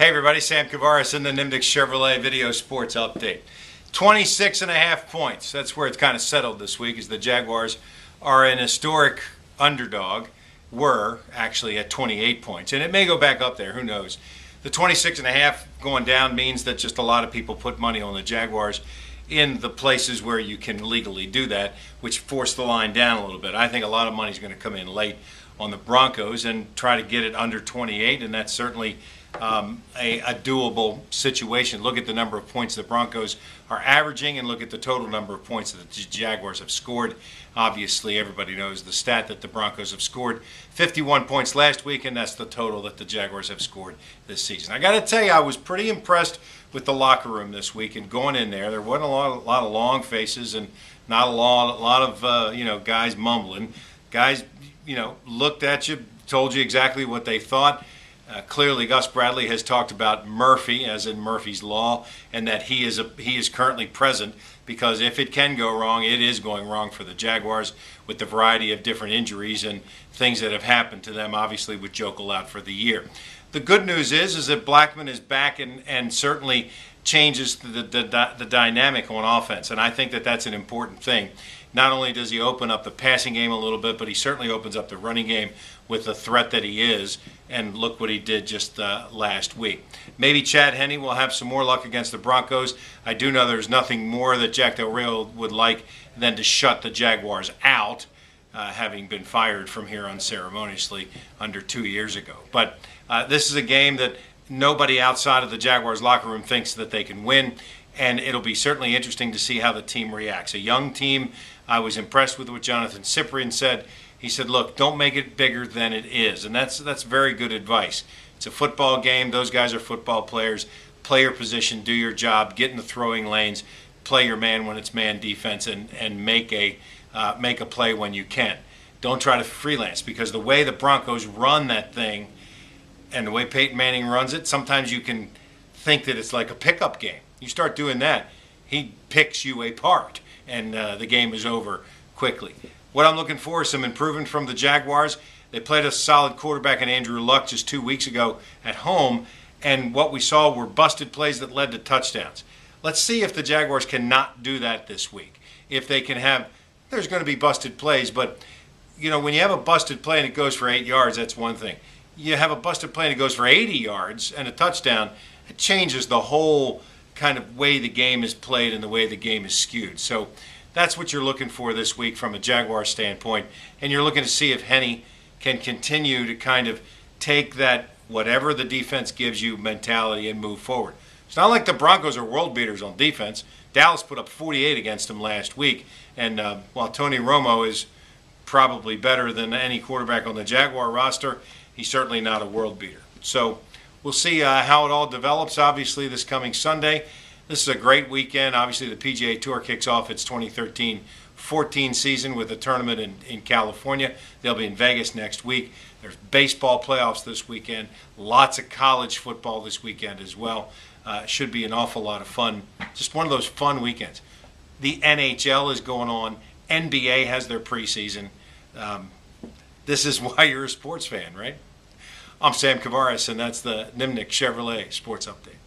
Hey everybody, Sam Kouvaris in the Nimnicht Chevrolet Video Sports Update. 26.5 points. That's where it's kind of settled this week, as the Jaguars are an historic underdog. Were actually at 28 points. And it may go back up there, who knows. The 26.5 going down means that just a lot of people put money on the Jaguars in the places where you can legally do that, which forced the line down a little bit. I think a lot of money is going to come in late on the Broncos and try to get it under 28, and that's certainly a doable situation. Look at the number of points the Broncos are averaging and look at the total number of points that the Jaguars have scored. Obviously, everybody knows the stat that the Broncos have scored 51 points last week, and that's the total that the Jaguars have scored this season. I got to tell you, I was pretty impressed with the locker room this week, and going in there wasn't a lot of long faces and not a lot of guys mumbling. Guys, looked at you, told you exactly what they thought. Clearly, Gus Bradley has talked about Murphy, as in Murphy's Law, and that he is currently present, because if it can go wrong, it is going wrong for the Jaguars with the variety of different injuries and things that have happened to them, obviously with Jokel out for the year. The good news is that Blackman is back and certainly changes the dynamic on offense, and I think that that's an important thing. Not only does he open up the passing game a little bit, but he certainly opens up the running game with the threat that he is, and look what he did just last week. Maybe Chad Henne will have some more luck against the Broncos. I do know there's nothing more that Jack Del Rio would like than to shut the Jaguars out, having been fired from here unceremoniously under 2 years ago. But this is a game that nobody outside of the Jaguars locker room thinks that they can win, and it'll be certainly interesting to see how the team reacts. A young team. I was impressed with what Jonathan Cyprien said. He said, look, don't make it bigger than it is, and that's very good advice. It's a football game. Those guys are football players. Play your position, do your job, get in the throwing lanes, play your man when it's man defense, and make a play when you can. Don't try to freelance, because the way the Broncos run that thing and the way Peyton Manning runs it, sometimes you can think that it's like a pickup game. You start doing that, he picks you apart, and the game is over quickly. What I'm looking for is some improvement from the Jaguars. They played a solid quarterback in Andrew Luck just 2 weeks ago at home, and what we saw were busted plays that led to touchdowns. Let's see if the Jaguars cannot do that this week. If they can have, there's going to be busted plays, but when you have a busted play and it goes for 8 yards, that's one thing. You have a busted play and it goes for 80 yards and a touchdown, it changes the whole kind of way the game is played and the way the game is skewed. So that's what you're looking for this week from a Jaguar standpoint, and you're looking to see if Henne can continue to kind of take that whatever the defense gives you mentality and move forward. It's not like the Broncos are world beaters on defense. Dallas put up 48 against them last week, and while Tony Romo is probably better than any quarterback on the Jaguar roster, he's certainly not a world beater. So we'll see how it all develops, obviously, this coming Sunday. This is a great weekend. Obviously, the PGA Tour kicks off its 2013-14 season with a tournament in California. They'll be in Vegas next week. There's baseball playoffs this weekend. Lots of college football this weekend as well. Should be an awful lot of fun. Just one of those fun weekends. The NHL is going on. NBA has their preseason. This is why you're a sports fan, right? I'm Sam Kouvaris, and that's the Nimnicht Chevrolet Sports Update.